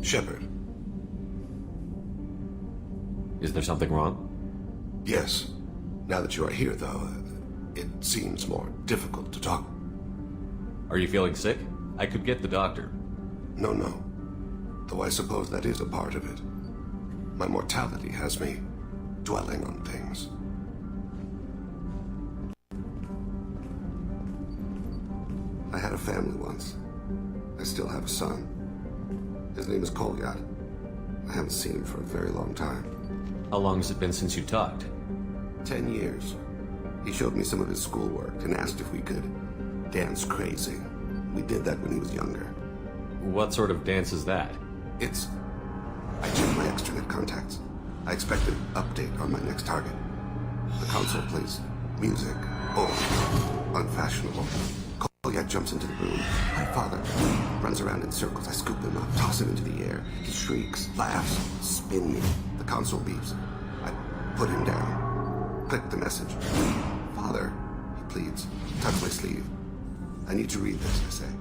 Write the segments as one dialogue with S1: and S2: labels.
S1: Shepard.
S2: Is there something wrong?
S1: Yes. Now that you are here, though, it seems more difficult to talk.
S2: Are you feeling sick? I could get the doctor.
S1: No. Though I suppose that is a part of it. My mortality has me dwelling on things. I had a family once. I still have a son. His name is Kolyat. I haven't seen him for a very long time.
S2: How long has it been since you talked?
S1: 10 years. He showed me some of his schoolwork and asked if we could dance crazy. We did that when he was younger.
S2: What sort of dance is that?
S1: I checked my extranet contacts. I expect an update on my next target. The console plays music. Oh, unfashionable. Kolyat jumps into the room. My father runs around in circles. I scoop him up, toss him into the air. He shrieks, laughs, spin me. The console beeps. I put him down. Click the message. Father, he pleads. Touch my sleeve. I need to read this, I say.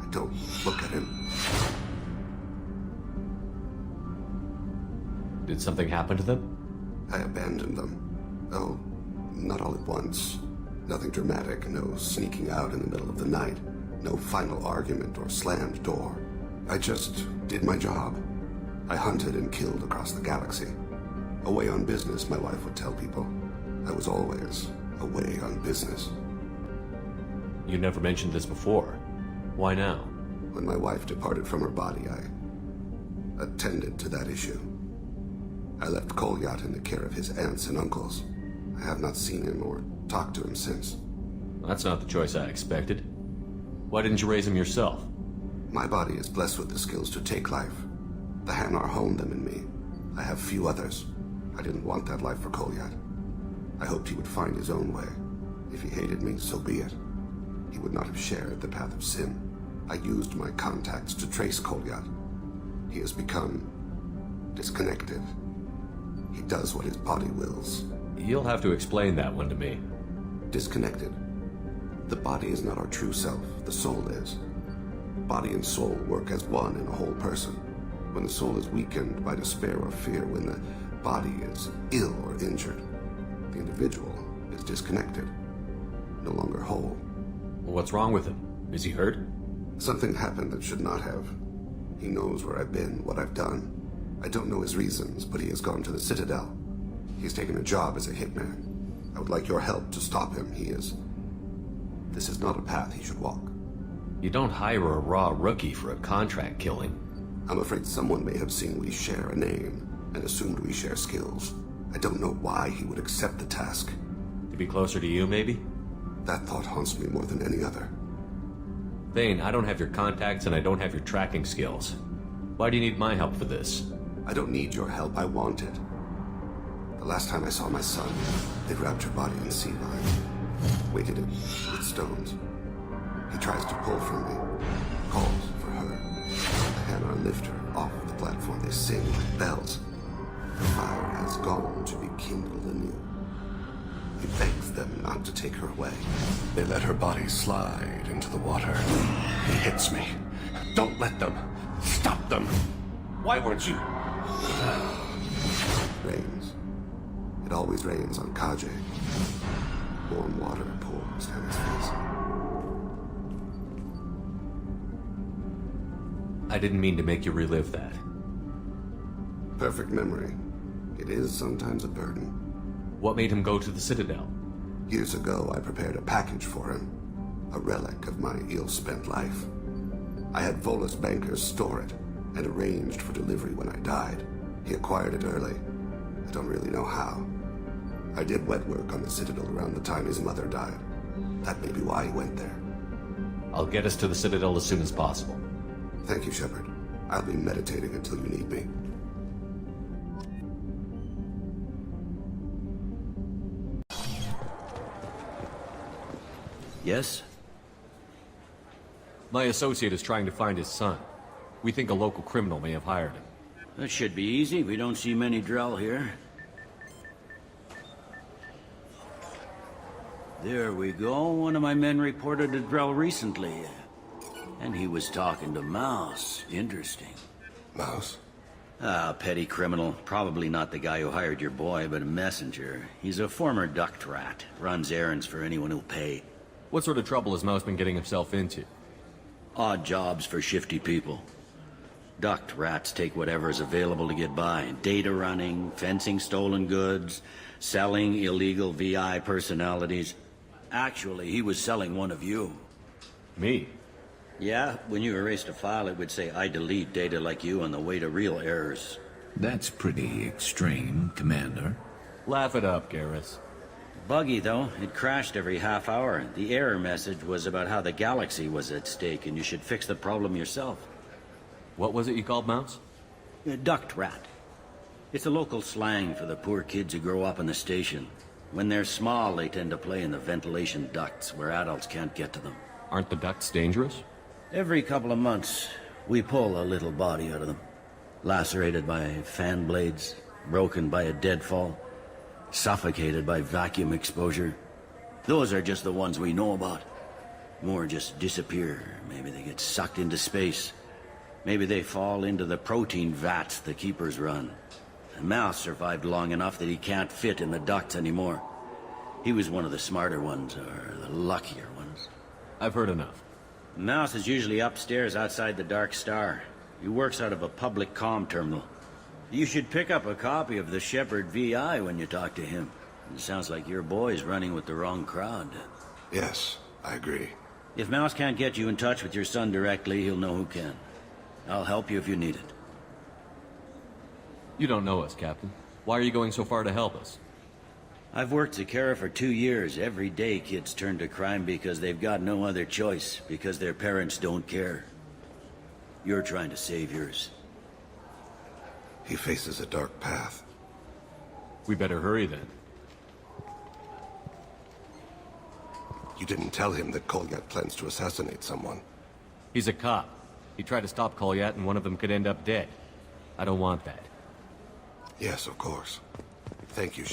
S1: I don't look at him.
S2: Did something happen to them?
S1: I abandoned them. Oh, not all at once. Nothing dramatic, no sneaking out in the middle of the night, no final argument or slammed door. I just did my job. I hunted and killed across the galaxy. Away on business, my wife would tell people. I was always away on business.
S2: You never mentioned this before. Why now?
S1: When my wife departed from her body, I attended to that issue. I left Kolyat in the care of his aunts and uncles. I have not seen him or talked to him since.
S2: That's not the choice I expected. Why didn't you raise him yourself?
S1: My body is blessed with the skills to take life. The Hanar honed them in me. I have few others. I didn't want that life for Kolyat. I hoped he would find his own way. If he hated me, so be it. He would not have shared the path of sin. I used my contacts to trace Kolyat. He has become disconnected. He does what his body wills.
S2: You'll have to explain that one to me.
S1: Disconnected. The body is not our true self. The soul is. Body and soul work as one in a whole person. When the soul is weakened by despair or fear, when the body is ill or injured, the individual is disconnected, no longer whole.
S2: What's wrong with him? Is he hurt?
S1: Something happened that should not have. He knows where I've been, what I've done. I don't know his reasons, but he has gone to the Citadel. He's taken a job as a hitman. I would like your help to stop him. This is not a path he should walk.
S2: You don't hire a raw rookie for a contract killing.
S1: I'm afraid someone may have seen we share a name and assumed we share skills. I don't know why he would accept the task.
S2: To be closer to you, maybe?
S1: That thought haunts me more than any other.
S2: Thane, I don't have your contacts and I don't have your tracking skills. Why do you need my help for this?
S1: I don't need your help. I want it. The last time I saw my son, they wrapped her body in sea lime, weighted it with stones. He tries to pull from me, calls for her. The Hanar lift her off the platform. They sing like bells. The fire has gone to be kindled anew. He begs them not to take her away. They let her body slide into the water. He hits me. Don't let them. Stop them. Why weren't you? Rains. It always rains on Kaje. Warm water pours down his face.
S2: I didn't mean to make you relive that.
S1: Perfect memory. It is sometimes a burden.
S2: What made him go to the Citadel?
S1: Years ago, I prepared a package for him. A relic of my ill-spent life. I had Volus bankers store it and arranged for delivery when I died. He acquired it early. I don't really know how. I did wet work on the Citadel around the time his mother died. That may be why he went there.
S2: I'll get us to the Citadel as soon as possible.
S1: Thank you, Shepard. I'll be meditating until you need me.
S3: Yes?
S2: My associate is trying to find his son. We think a local criminal may have hired him.
S3: That should be easy. We don't see many Drell here. There we go. One of my men reported a Drell recently. And he was talking to Mouse. Interesting.
S1: Mouse?
S3: Ah, petty criminal. Probably not the guy who hired your boy, but a messenger. He's a former duct rat. Runs errands for anyone who'll pay.
S2: What sort of trouble has Mouse been getting himself into?
S3: Odd jobs for shifty people. Duct rats take whatever is available to get by. Data running, fencing stolen goods, selling illegal VI personalities. Actually, he was selling one of you.
S2: Me?
S3: Yeah, when you erased a file, it would say, I delete data like you on the way to real errors.
S4: That's pretty extreme, Commander.
S2: Laugh it up, Garrus.
S3: Buggy, though. It crashed every half hour. The error message was about how the galaxy was at stake, and you should fix the problem yourself.
S2: What was it you called Mouse?
S3: A duct rat. It's a local slang for the poor kids who grow up in the station. When they're small, they tend to play in the ventilation ducts where adults can't get to them.
S2: Aren't the ducts dangerous?
S3: Every couple of months, we pull a little body out of them. Lacerated by fan blades, broken by a deadfall, suffocated by vacuum exposure. Those are just the ones we know about. More just disappear. Maybe they get sucked into space. Maybe they fall into the protein vats the keepers run. And Mouse survived long enough that he can't fit in the ducts anymore. He was one of the smarter ones, or the luckier ones.
S2: I've heard enough.
S3: Mouse is usually upstairs outside the Dark Star. He works out of a public comm terminal. You should pick up a copy of the Shepard VI when you talk to him. It sounds like your boy's running with the wrong crowd.
S1: Yes, I agree.
S3: If Mouse can't get you in touch with your son directly, he'll know who can. I'll help you if you need it.
S2: You don't know us, Captain. Why are you going so far to help us?
S3: I've worked Zakera for 2 years. Every day kids turn to crime because they've got no other choice, because their parents don't care. You're trying to save yours.
S1: He faces a dark path.
S2: We better hurry then.
S1: You didn't tell him that Kolyat plans to assassinate someone.
S2: He's a cop. He tried to stop Kolyat and one of them could end up dead. I don't want that.
S1: Yes, of course. Thank you.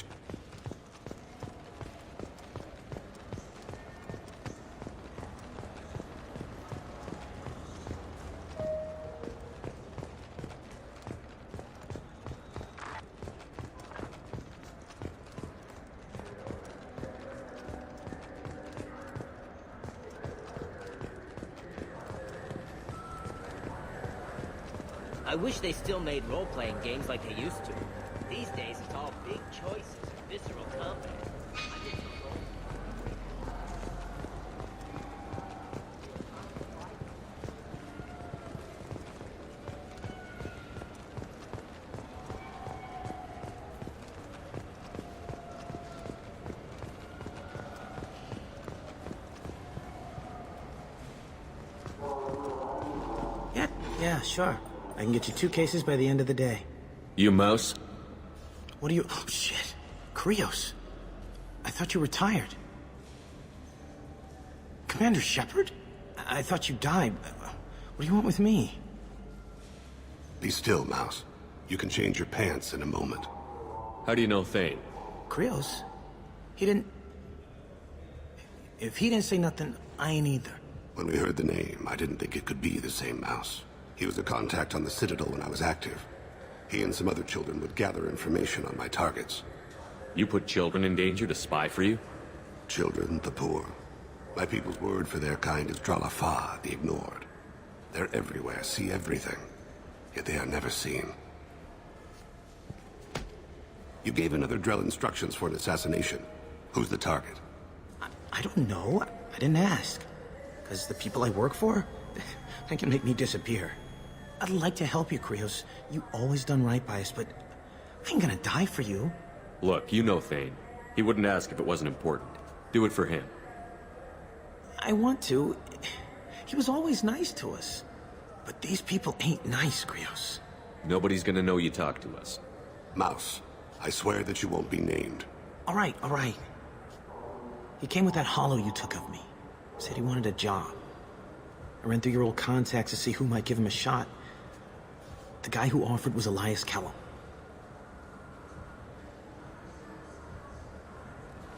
S5: I wish they still made role-playing games like they used to. These days, it's all big choices and visceral combat.
S6: Yeah, sure. I can get you 2 cases by the end of the day.
S2: You Mouse?
S6: What are you... Oh, shit. Krios. I thought you were tired. Commander Shepard? I thought you died. What do you want with me?
S1: Be still, Mouse. You can change your pants in a moment.
S2: How do you know Thane?
S6: Krios? He didn't... If he didn't say nothing, I ain't either.
S1: When we heard the name, I didn't think it could be the same Mouse. He was a contact on the Citadel when I was active. He and some other children would gather information on my targets.
S2: You put children in danger to spy for you?
S1: Children, the poor. My people's word for their kind is Dralafa, the ignored. They're everywhere, see everything. Yet they are never seen. You gave another Drell instructions for an assassination. Who's the target?
S6: I don't know. I didn't ask. Because the people I work for, they can make me disappear. I'd like to help you, Krios. You always done right by us, but I ain't gonna die for you.
S2: Look, you know Thane. He wouldn't ask if it wasn't important. Do it for him.
S6: I want to. He was always nice to us. But these people ain't nice, Krios.
S2: Nobody's gonna know you talked to us.
S1: Mouse, I swear that you won't be named.
S6: All right, all right. He came with that hollow you took of me. Said he wanted a job. I ran through your old contacts to see who might give him a shot. The guy who offered was Elias Kellum.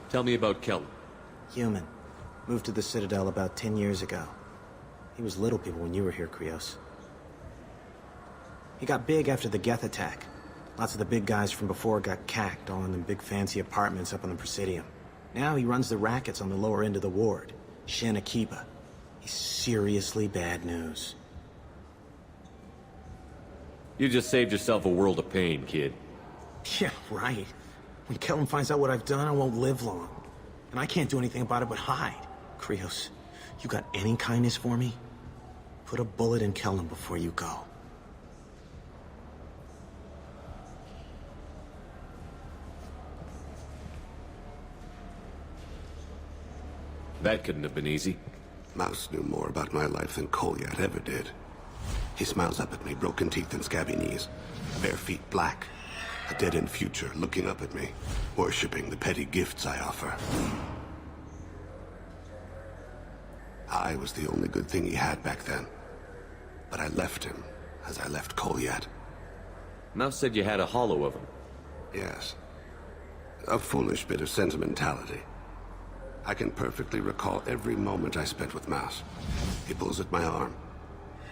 S2: Tell me about Kellum.
S6: Human. Moved to the Citadel about 10 years ago. He was little people when you were here, Krios. He got big after the Geth attack. Lots of the big guys from before got cacked, all in them big fancy apartments up on the Presidium. Now he runs the rackets on the lower end of the ward, Shin Akiba. He's seriously bad news.
S2: You just saved yourself a world of pain, kid.
S6: Yeah, right. When Kellum finds out what I've done, I won't live long. And I can't do anything about it but hide. Krios, you got any kindness for me? Put a bullet in Kellum before you go.
S2: That couldn't have been easy.
S1: Mouse knew more about my life than Kolyat ever did. He smiles up at me, broken teeth and scabby knees, bare feet black, a dead-end future looking up at me, worshipping the petty gifts I offer. I was the only good thing he had back then, but I left him as I left Kolyat.
S2: Mouse said you had a hollow of him.
S1: Yes. A foolish bit of sentimentality. I can perfectly recall every moment I spent with Mouse. He pulls at my arm,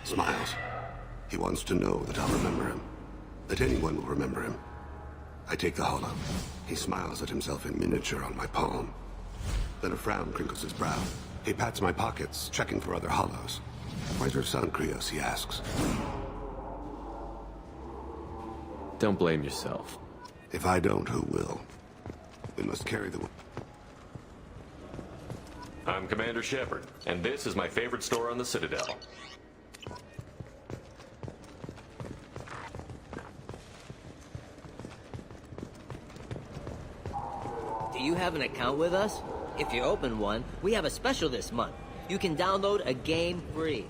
S1: smiles. He wants to know that I'll remember him, that anyone will remember him. I take the hollow. He smiles at himself in miniature on my palm. Then a frown crinkles his brow. He pats my pockets, checking for other hollows. Where's your son, Krios, he asks.
S2: Don't blame yourself.
S1: If I don't, who will? We must carry the...
S2: I'm Commander Shepard, and this is my favorite store on the Citadel.
S5: Do you have an account with us? If you open one, we have a special this month. You can download a game free.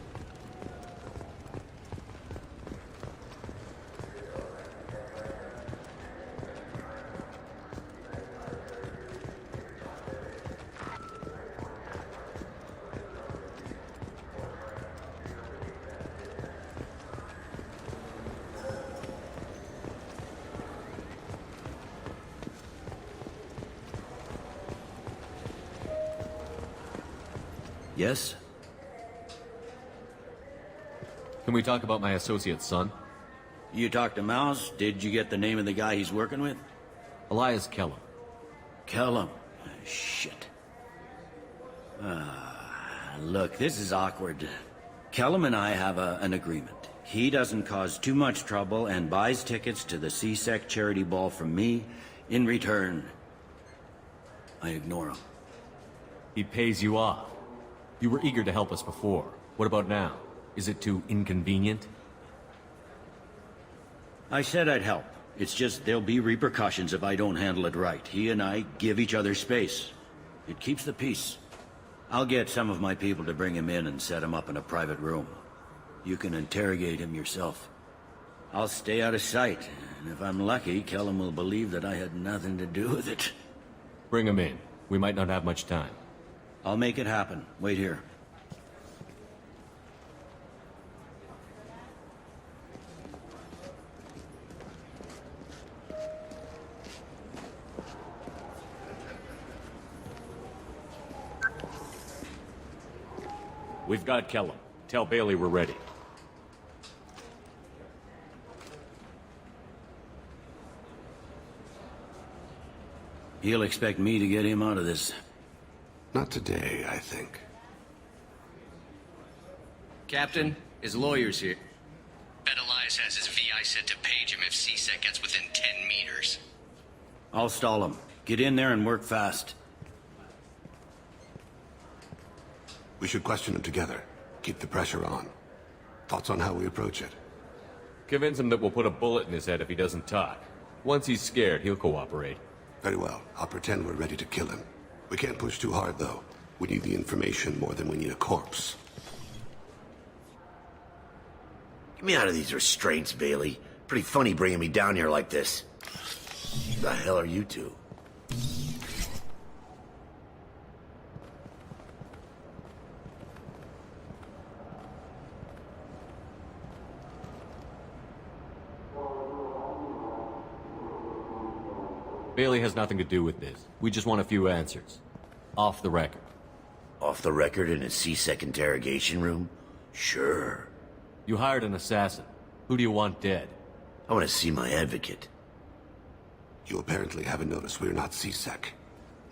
S3: Yes?
S2: Can we talk about my associate's son?
S3: You talked to Mouse? Did you get the name of the guy he's working with?
S2: Elias Kellum.
S3: Kellum. Shit. Look, this is awkward. Kellum and I have an agreement. He doesn't cause too much trouble and buys tickets to the C-Sec charity ball from me. In return, I ignore him.
S2: He pays you off. You were eager to help us before. What about now? Is it too inconvenient?
S3: I said I'd help. It's just there'll be repercussions if I don't handle it right. He and I give each other space. It keeps the peace. I'll get some of my people to bring him in and set him up in a private room. You can interrogate him yourself. I'll stay out of sight, and if I'm lucky, Kellum will believe that I had nothing to do with it.
S2: Bring him in. We might not have much time.
S3: I'll make it happen. Wait here.
S2: We've got Kellum. Tell Bailey we're ready.
S3: He'll expect me to get him out of this.
S1: Not today, I think.
S7: Captain, his lawyer's here. Bet Elias has his VI set to page him if C-Sec gets within 10 meters.
S3: I'll stall him. Get in there and work fast.
S1: We should question him together. Keep the pressure on. Thoughts on how we approach it?
S2: Convince him that we'll put a bullet in his head if he doesn't talk. Once he's scared, he'll cooperate.
S1: Very well. I'll pretend we're ready to kill him. We can't push too hard, though. We need the information more than we need a corpse.
S8: Get me out of these restraints, Bailey. Pretty funny bringing me down here like this. Who the hell are you two?
S2: Bailey has nothing to do with this. We just want a few answers. Off the record.
S8: Off the record in a C-Sec interrogation room? Sure.
S2: You hired an assassin. Who do you want dead?
S8: I want to see my advocate.
S1: You apparently haven't noticed we're not CSEC.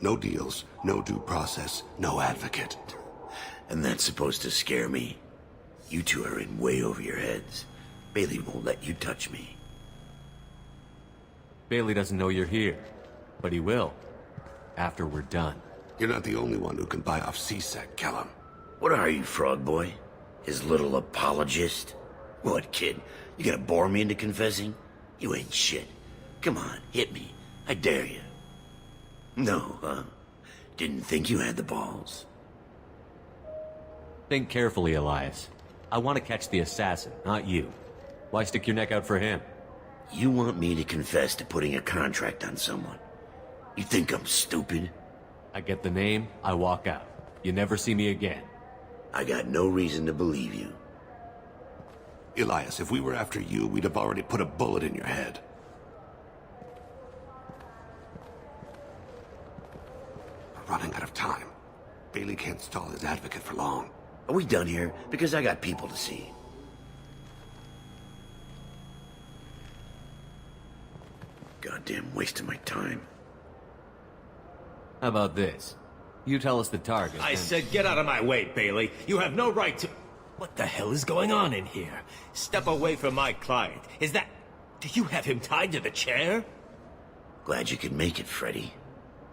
S1: No deals, no due process, no advocate.
S8: And that's supposed to scare me. You two are in way over your heads. Bailey won't let you touch me.
S2: Bailey doesn't know you're here, but he will. After we're done.
S1: You're not the only one who can buy off CSEC, Kellum.
S8: What are you, frog boy? His little apologist? What, kid? You gonna bore me into confessing? You ain't shit. Come on, hit me. I dare you. No, huh? Didn't think you had the balls.
S2: Think carefully, Elias. I want to catch the assassin, not you. Why stick your neck out for him?
S8: You want me to confess to putting a contract on someone? You think I'm stupid?
S2: I get the name, I walk out. You never see me again.
S8: I got no reason to believe you.
S1: Elias, if we were after you, we'd have already put a bullet in your head. We're running out of time. Bailey can't stall his advocate for long.
S8: Are we done here? Because I got people to see. Goddamn waste of my time.
S2: How about this? You tell us the target.
S9: I
S2: and-
S9: said get out of my way, Bailey. You have no right to... What the hell is going on in here? Step away from my client. Is that... Do you have him tied to the chair?
S8: Glad you could make it, Freddy.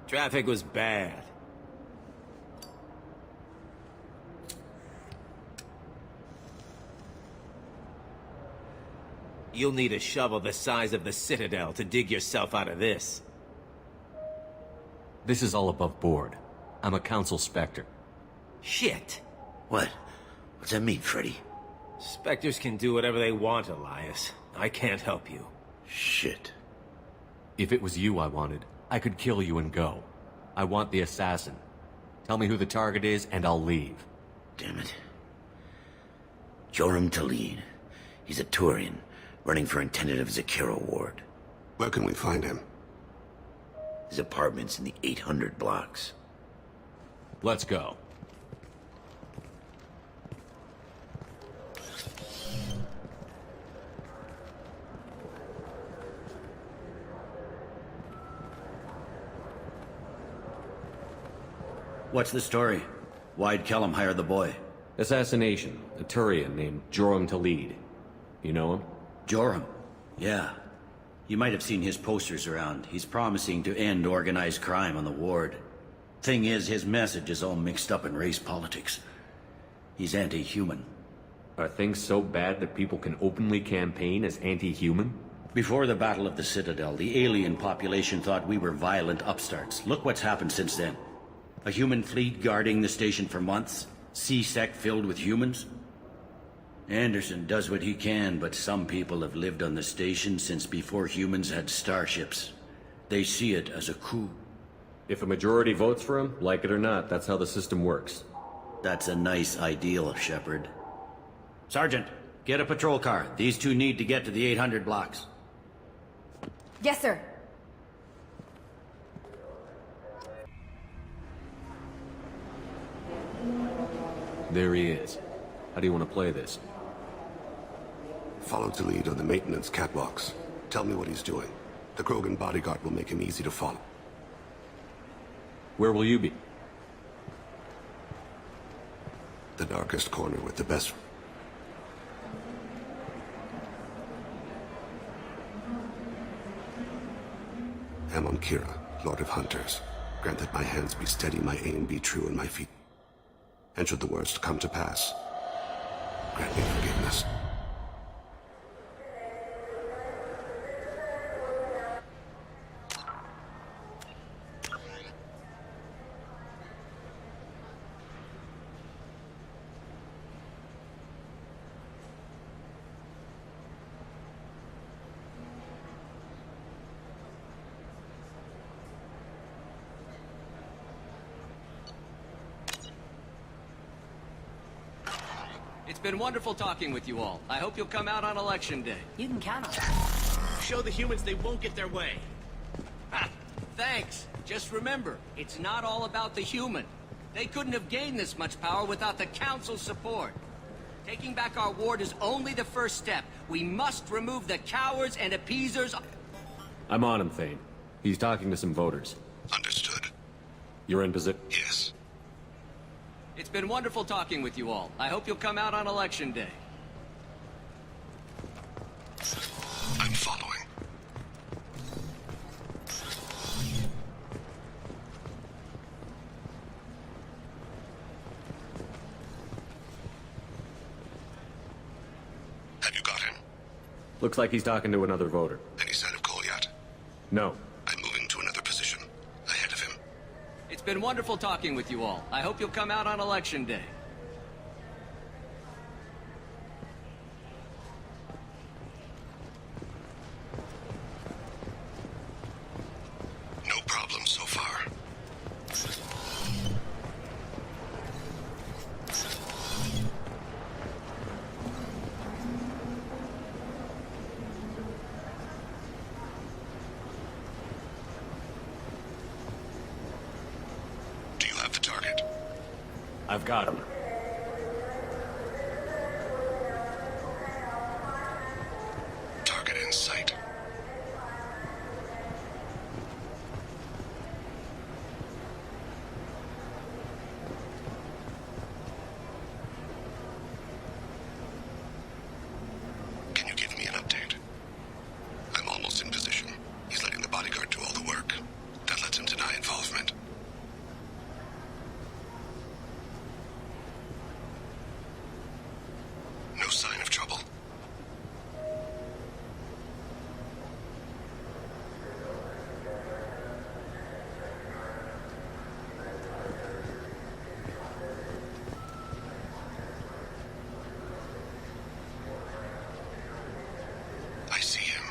S9: Traffic was bad. You'll need a shovel the size of the Citadel to dig yourself out of this.
S2: This is all above board. I'm a council specter.
S9: Shit.
S8: What? What's that mean, Freddy?
S9: Spectres can do whatever they want, Elias. I can't help you.
S8: Shit.
S2: If it was you I wanted, I could kill you and go. I want the assassin. Tell me who the target is, and I'll leave.
S8: Damn it. Joram Talid. He's a Turian, running for intendant of Zakira Ward.
S1: Where can we find him?
S8: His apartment's in the 800 blocks.
S2: Let's go.
S3: What's the story? Why'd Kellum hire the boy?
S2: Assassination. A Turian named Joram Talid. You know him?
S3: Joram? Yeah. You might have seen his posters around. He's promising to end organized crime on the ward. Thing is, his message is all mixed up in race politics. He's anti-human.
S2: Are things so bad that people can openly campaign as anti-human?
S3: Before the Battle of the Citadel, the alien population thought we were violent upstarts. Look what's happened since then. A human fleet guarding the station for months. C-Sec filled with humans. Anderson does what he can, but some people have lived on the station since before humans had starships. They see it as a coup.
S2: If a majority votes for him, like it or not, that's how the system works.
S3: That's a nice ideal, Shepard. Sergeant, get a patrol car. These two need to get to the 800 blocks.
S10: Yes, sir.
S2: There he is. How do you want to play this?
S1: Follow Talid on the maintenance catwalks. Tell me what he's doing. The Krogan bodyguard will make him easy to follow.
S2: Where will you be?
S1: The darkest corner with the best... Amon Kira, Lord of Hunters. Grant that my hands be steady, my aim be true, and my feet... And should the worst come to pass, grant me forgiveness.
S7: It's been wonderful talking with you all. I hope you'll come out on Election Day.
S5: You can count on it.
S9: Show the humans they won't get their way.
S7: Ha! Thanks. Just remember, it's not all about the human. They couldn't have gained this much power without the Council's support. Taking back our ward is only the first step. We must remove the cowards and appeasers.
S2: I'm on him, Thane. He's talking to some voters.
S1: Understood.
S2: You're in position?
S1: Yes.
S7: It's been wonderful talking with you all. I hope you'll come out on election day.
S1: I'm following. Have you got him?
S2: Looks like he's talking to another voter.
S1: Any sign of Cole yet?
S2: No.
S1: I'm moving to another position. Ahead of him.
S7: It's been wonderful talking with you all. I hope you'll come out on election day.
S1: No problem so far. Do you have the target?
S2: I've got him.
S1: Target in sight. Can you give me an update? I'm almost in position. He's letting the bodyguard do all the work. That lets him deny involvement. No sign of trouble. I see him.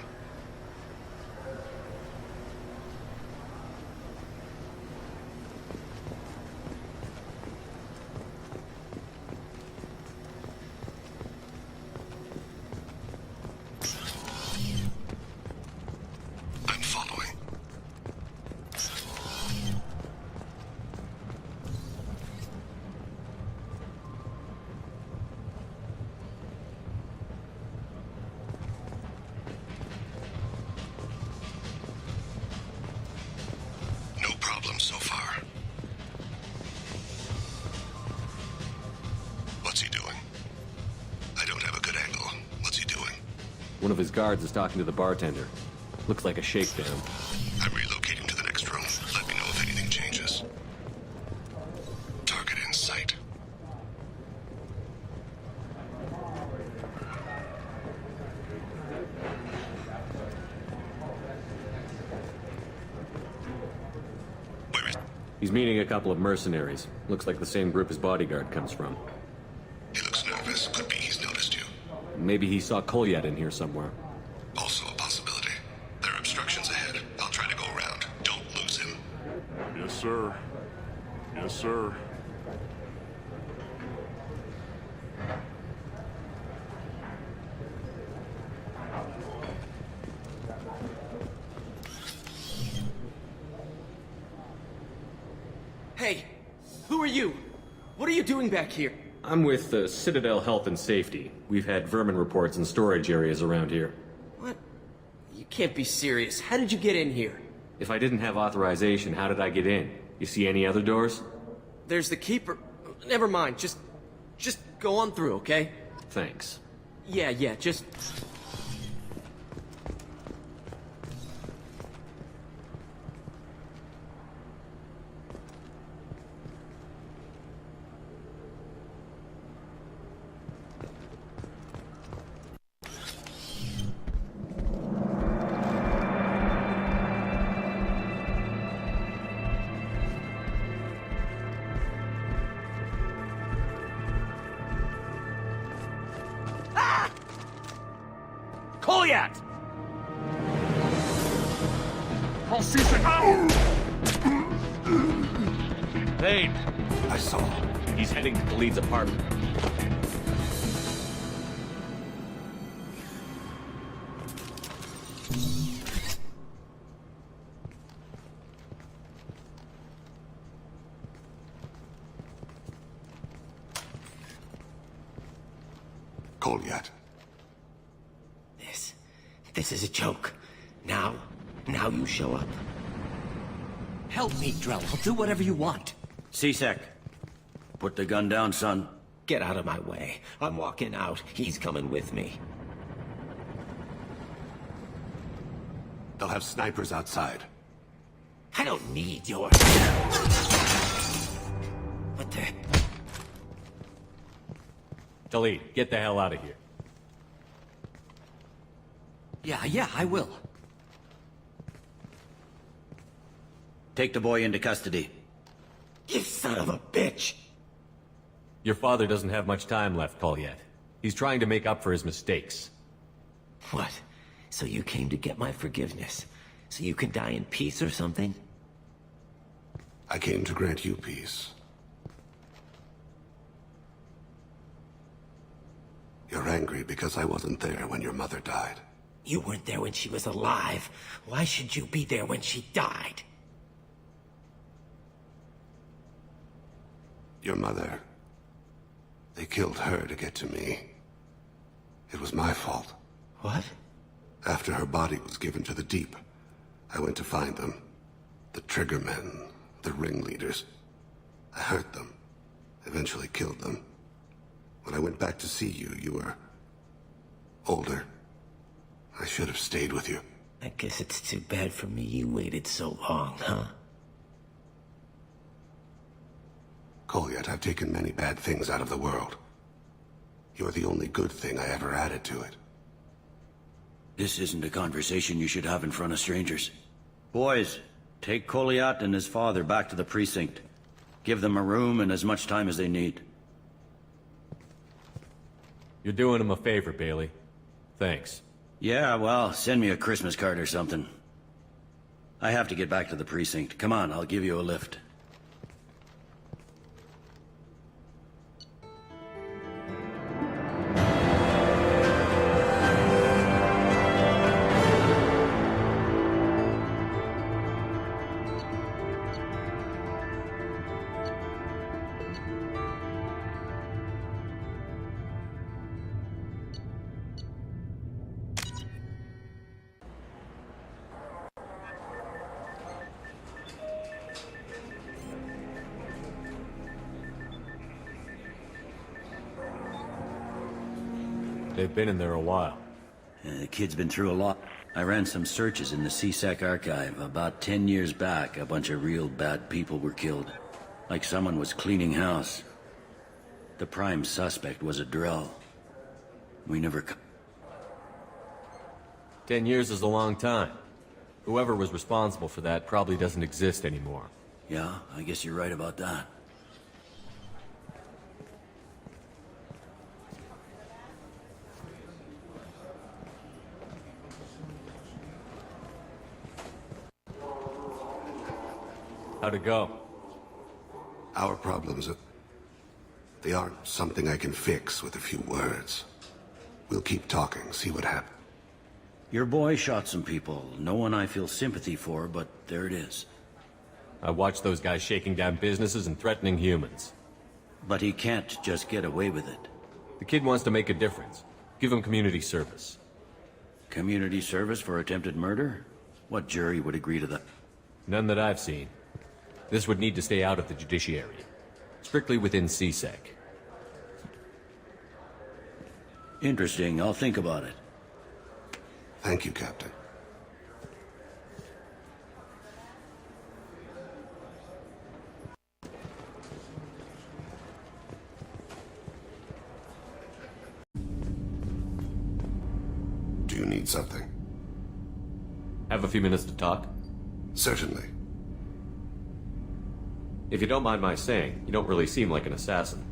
S1: I'm following. No problem so far. What's he doing? I don't have a good angle. What's he doing?
S2: One of his guards is talking to the bartender. Looks like a shakedown.
S1: I'm relocating to the next room. Let me know if anything changes. Target in sight. Where is...
S2: He's meeting a couple of mercenaries. Looks like the same group his bodyguard comes from.
S1: He looks nervous. Could be he's noticed you.
S2: Maybe he saw Kolyat in here somewhere.
S1: Also a possibility. There are obstructions ahead. I'll try to go around. Don't lose him.
S11: Yes, sir. Yes, sir.
S6: Hey, who are you? What are you doing back here?
S2: I'm with Citadel Health and Safety. We've had vermin reports in storage areas around here.
S6: What? You can't be serious. How did you get in here?
S2: If I didn't have authorization, how did I get in? You see any other doors?
S6: There's the keeper. Never mind. Just go on through, okay?
S2: Thanks.
S6: Yeah, just...
S9: Kolyat! Thane,
S1: I saw.
S2: He's heading to the lead's apartment.
S1: Colyat.
S9: This is a joke. Now you show up.
S2: Help me, Drell. I'll do whatever you want.
S3: C-Sec, put the gun down, son.
S9: Get out of my way. I'm walking out. He's coming with me.
S1: They'll have snipers outside.
S9: I don't need your... What the...
S2: Khalid, get the hell out of here. Yeah, I will.
S3: Take the boy into custody.
S9: You son of a bitch!
S2: Your father doesn't have much time left, Colyat. He's trying to make up for his mistakes.
S9: What? So you came to get my forgiveness? So you can die in peace or something?
S1: I came to grant you peace. You're angry because I wasn't there when your mother died.
S9: You weren't there when she was alive. Why should you be there when she died?
S1: Your mother... They killed her to get to me. It was my fault.
S9: What?
S1: After her body was given to the Deep, I went to find them. The Triggermen, the ringleaders. I hurt them. Eventually killed them. When I went back to see you, you were... older. I should have stayed with you.
S9: I guess it's too bad for me you waited so long, huh?
S1: Colyat, I've taken many bad things out of the world. You're the only good thing I ever added to it.
S3: This isn't a conversation you should have in front of strangers. Boys, take Colyat and his father back to the precinct. Give them a room and as much time as they need.
S2: You're doing him a favor, Bailey. Thanks.
S3: Yeah, well, send me a Christmas card or something. I have to get back to the precinct. Come on, I'll give you a lift.
S2: They've been in there a while.
S3: The kid's been through a lot. I ran some searches in the C-Sec archive. About 10 years back, a bunch of real bad people were killed. Like someone was cleaning house. The prime suspect was a Drell. We never...
S2: 10 years is a long time. Whoever was responsible for that probably doesn't exist anymore.
S3: Yeah, I guess you're right about that.
S2: How'd it go?
S1: Our problems they aren't something I can fix with a few words. We'll keep talking, see what happens.
S3: Your boy shot some people. No one I feel sympathy for, but there it is.
S2: I watched those guys shaking down businesses and threatening humans.
S3: But he can't just get away with it.
S2: The kid wants to make a difference. Give him community service.
S3: Community service for attempted murder? What jury would agree to that?
S2: None that I've seen. This would need to stay out of the judiciary. Strictly within C-Sec.
S3: Interesting. I'll think about it.
S1: Thank you, Captain. Do you need something?
S2: Have a few minutes to talk?
S1: Certainly.
S2: If you don't mind my saying, you don't really seem like an assassin.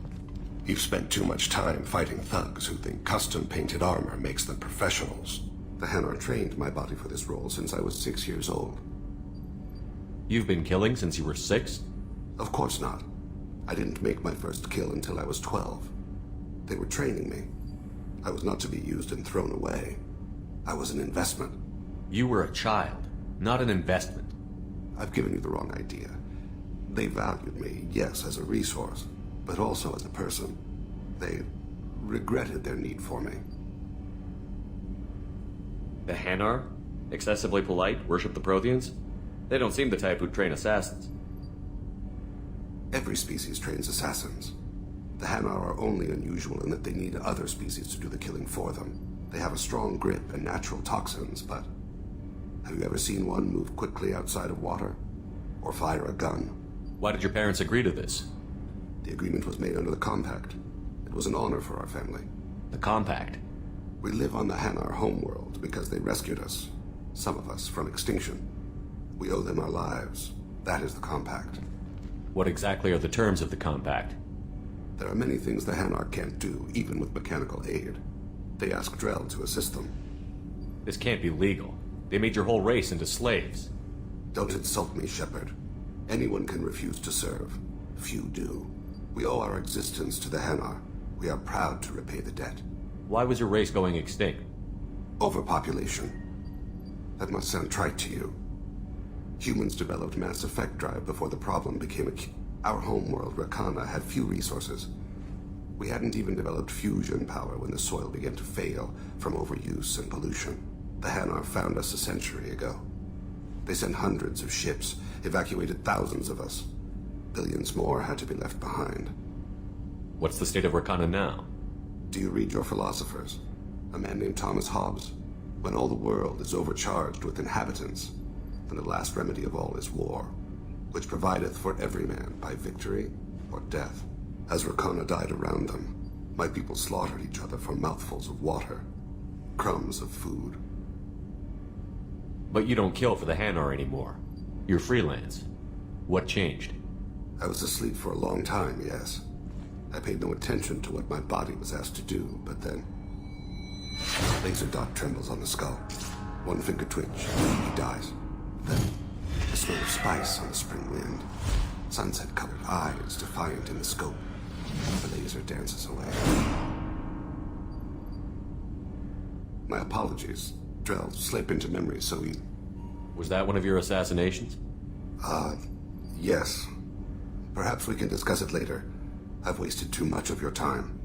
S1: You've spent too much time fighting thugs who think custom-painted armor makes them professionals. The Hanar trained my body for this role since I was 6 years old.
S2: You've been killing since you were 6?
S1: Of course not. I didn't make my first kill until I was 12. They were training me. I was not to be used and thrown away. I was an investment.
S2: You were a child, not an investment.
S1: I've given you the wrong idea. They valued me, yes, as a resource, but also as a person. They regretted their need for me.
S2: The Hanar? Excessively polite, worship the Protheans? They don't seem the type who'd train assassins.
S1: Every species trains assassins. The Hanar are only unusual in that they need other species to do the killing for them. They have a strong grip and natural toxins, but have you ever seen one move quickly outside of water? Or fire a gun?
S2: Why did your parents agree to this?
S1: The agreement was made under the Compact. It was an honor for our family.
S2: The Compact?
S1: We live on the Hanar homeworld because they rescued us, some of us, from extinction. We owe them our lives. That is the Compact.
S2: What exactly are the terms of the Compact?
S1: There are many things the Hanar can't do, even with mechanical aid. They ask Drell to assist them.
S2: This can't be legal. They made your whole race into slaves.
S1: Don't insult me, Shepard. Anyone can refuse to serve. Few do. We owe our existence to the Hanar. We are proud to repay the debt.
S2: Why was your race going extinct?
S1: Overpopulation. That must sound trite to you. Humans developed mass effect drive before the problem became acute. Our homeworld, Rakana, had few resources. We hadn't even developed fusion power when the soil began to fail from overuse and pollution. The Hanar found us a century ago. They sent hundreds of ships, evacuated thousands of us. Billions more had to be left behind.
S2: What's the state of Rakana now?
S1: Do you read your philosophers? A man named Thomas Hobbes? When all the world is overcharged with inhabitants, then the last remedy of all is war, which provideth for every man by victory or death. As Rakana died around them, my people slaughtered each other for mouthfuls of water, crumbs of food.
S2: But you don't kill for the Hanar anymore. You're freelance. What changed?
S1: I was asleep for a long time, yes. I paid no attention to what my body was asked to do, but then... Laser dot trembles on the skull. One finger twitch, he dies. Then, the smell of spice on the spring wind. Sunset-colored eyes defiant in the scope. The laser dances away. My apologies. Drell slip into memory so he...
S2: Was that one of your assassinations?
S1: Yes. Perhaps we can discuss it later. I've wasted too much of your time.